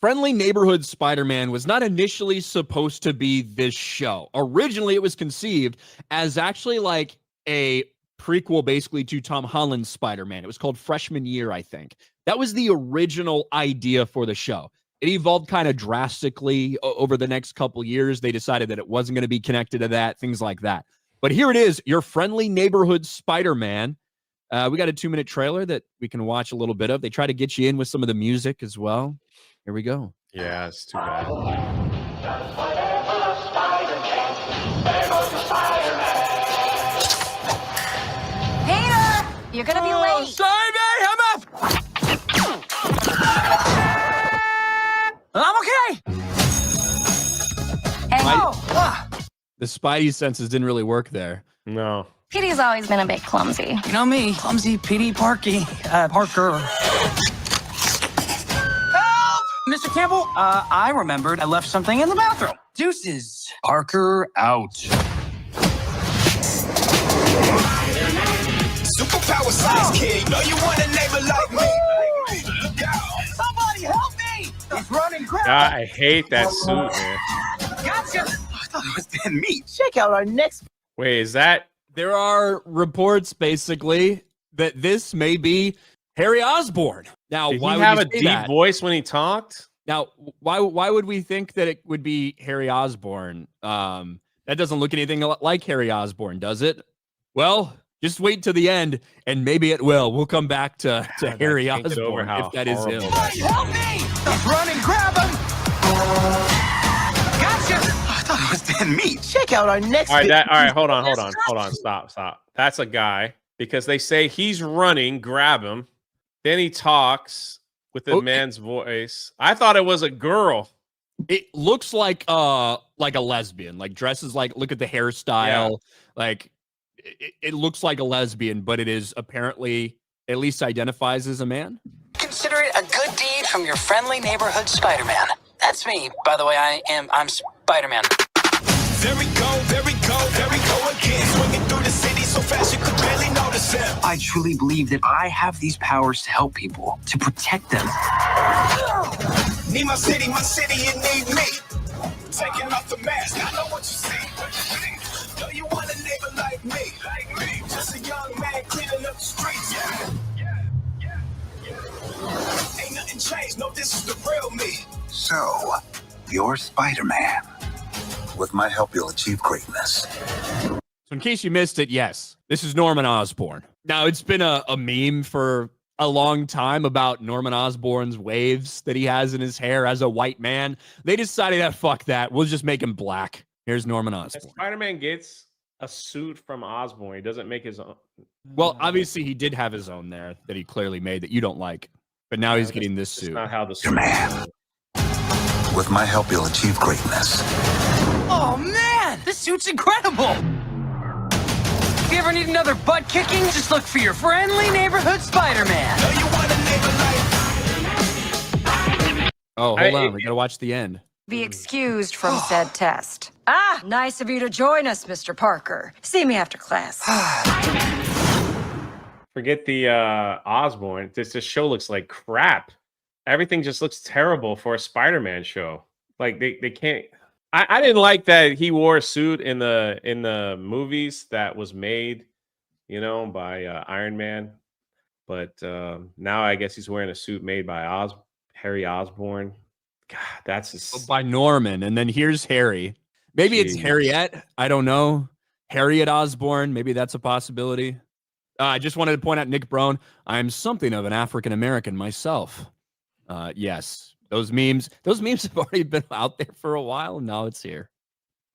Friendly Neighborhood Spider-Man was not initially supposed to be this show. Originally, it was conceived as actually like a prequel basically to Tom Holland's Spider-Man. It was called Freshman Year, I think. That was the original idea for the show. It evolved kind of drastically over the next couple years. They decided that it wasn't going to be connected to that, things like that. But here it is, your Friendly Neighborhood Spider-Man. We got a 2-minute trailer that we can watch a little bit of. They try to get you in with some of the music as well. Here we go. Yeah, it's too bad. Peter, you're gonna be late. Sorry, man, I'm up. I'm okay. Hey, The Spidey senses didn't really work there. No. Petey's always been a bit clumsy. You know me, clumsy Petey Parker. Help! Mr. Campbell, I remembered I left something in the bathroom. Deuces. Parker out. Superpower size kid, know you want a neighbor like me. Somebody help me! He's running God, I hate that suit, man. Gotcha! I thought it was dead meat. Check out our next. Wait, is that? There are reports basically that this may be Harry Osborn. Now, Did why he would have you a say deep that? voice when he talked? Now, why would we think that it would be Harry Osborn? That doesn't look anything like Harry Osborn, does it? Well, just wait to the end, and maybe it will. We'll come back to Harry can't get over Osborn how if that is him. horrible Somebody help me! He's running, grab him! Gotcha! I thought it was dead meat. Check out our next. All right, hold on. Stop. That's a guy because they say he's running, grab him. Then he talks with a man's voice. I thought it was a girl. It looks like a lesbian, like dresses like, look at the hairstyle. Like it looks like a lesbian, but it is apparently at least identifies as a man. Consider it a good deed from your friendly neighborhood Spider-Man. That's me, by the way. I'm Spider-Man. There we go again. Swinging through the city so fast you could barely notice him. I truly believe that I have these powers to help people, to protect them. Need my city, you need me. Taking off the mask, I know what you see. Know you want a neighbor like me. Just a young man cleaning up the streets. Ain't nothing changed, no, this is the real me. So, you're Spider-Man. With my help, you'll achieve greatness. So in case you missed it, yes, this is Norman Osborn. Now, it's been a meme for a long time about Norman Osborn's waves that he has in his hair as a white man. They decided, fuck that. We'll just make him black. Here's Norman Osborn. Spider-Man gets a suit from Osborn. He doesn't make his own. Well, obviously, he did have his own there that he clearly made that you don't like. But now he's getting this suit. Not how the suit Man. With my help, you'll achieve greatness. Oh, man! This suit's incredible! If you ever need another butt kicking, just look for your friendly neighborhood Spider-Man. Know you want a neighbor like. Oh, hold on. We got to watch the end. Be excused from said test. Ah, nice of you to join us, Mr. Parker. See me after class. Forget the Osborn. This show looks like crap. Everything just looks terrible for a Spider-Man show. Like they can't. I didn't like that he wore a suit in the movies that was made, by Iron Man. But now I guess he's wearing a suit made by Harry Osborn. God, that's just... by Norman, and then here's Harry. Maybe it's Harriet. I don't know. Harriet Osborn. Maybe that's a possibility. I just wanted to point out, Nick Brown, I'm something of an African American myself. Yes, those memes have already been out there for a while, and now it's here.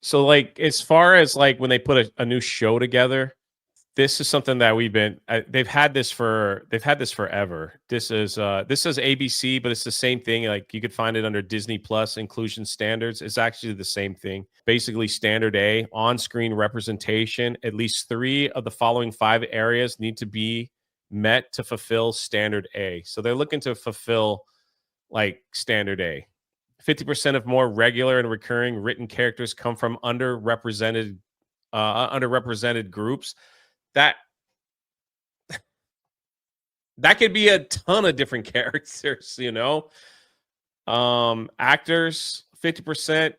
So, like, as far as like when they put a new show together, this is something that they've had this forever. This is ABC, but it's the same thing. Like, you could find it under Disney Plus inclusion standards. It's actually the same thing. Basically, standard A, on-screen representation. At least 3 of the following 5 areas need to be met to fulfill standard A. So they're looking to fulfill like standard A. 50% of more regular and recurring written characters come from underrepresented groups. That could be a ton of different characters, Actors, 50%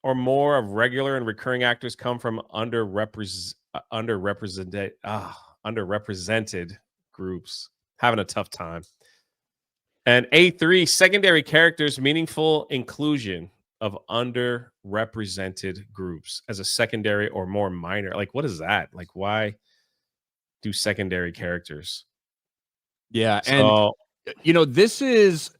or more of regular and recurring actors come from underrepresented groups. Having a tough time. And A3, secondary characters, meaningful inclusion of underrepresented groups as a secondary or more minor. Like, what is that? Like, why do secondary characters? Yeah, and So this is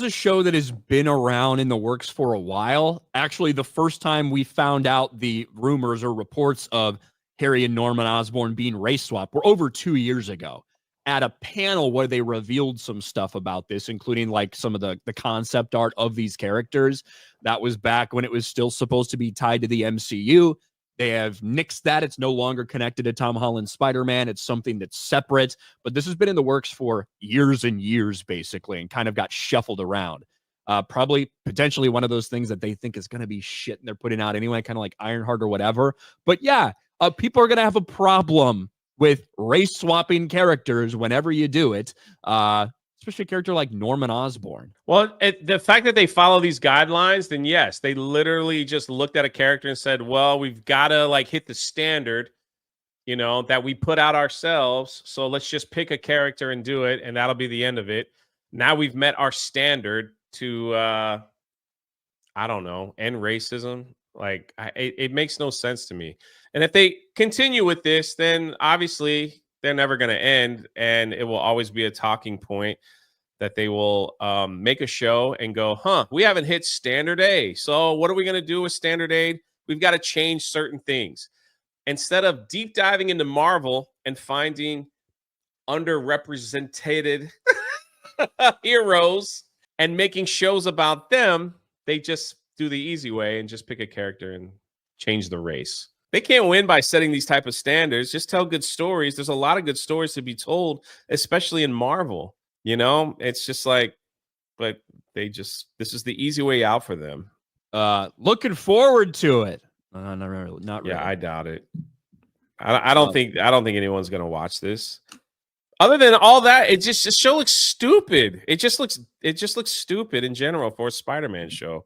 a show that has been around in the works for a while. Actually, the first time we found out the rumors or reports of Harry and Norman Osborn being race swapped were over 2 years ago at a panel where they revealed some stuff about this, including like some of the concept art of these characters. That was back when it was still supposed to be tied to the MCU. They have nixed that. It's no longer connected to Tom Holland's Spider-Man. It's something that's separate. But this has been in the works for years and years, basically, and kind of got shuffled around. Probably potentially one of those things that they think is going to be shit and they're putting out anyway, kind of like Ironheart or whatever. But yeah, people are going to have a problem with race swapping characters whenever you do it. Especially a character like Norman Osborn. Well, the fact that they follow these guidelines, then yes, they literally just looked at a character and said, well, we've got to like hit the standard, that we put out ourselves. So let's just pick a character and do it. And that'll be the end of it. Now we've met our standard to, I don't know, end racism. Like it makes no sense to me. And if they continue with this, then obviously they're never going to end, and it will always be a talking point that they will make a show and go, we haven't hit standard A. So what are we going to do with standard A? We've got to change certain things. Instead of deep diving into Marvel and finding underrepresented heroes and making shows about them, they just do the easy way and just pick a character and change the race. They can't win by setting these type of standards. Just tell good stories. There's a lot of good stories to be told, especially in Marvel. It's just like, but this is the easy way out for them. Looking forward to it. Not really. Yeah, I doubt it. I don't think anyone's gonna watch this. Other than all that, the show looks stupid. It just looks stupid in general for a Spider-Man show.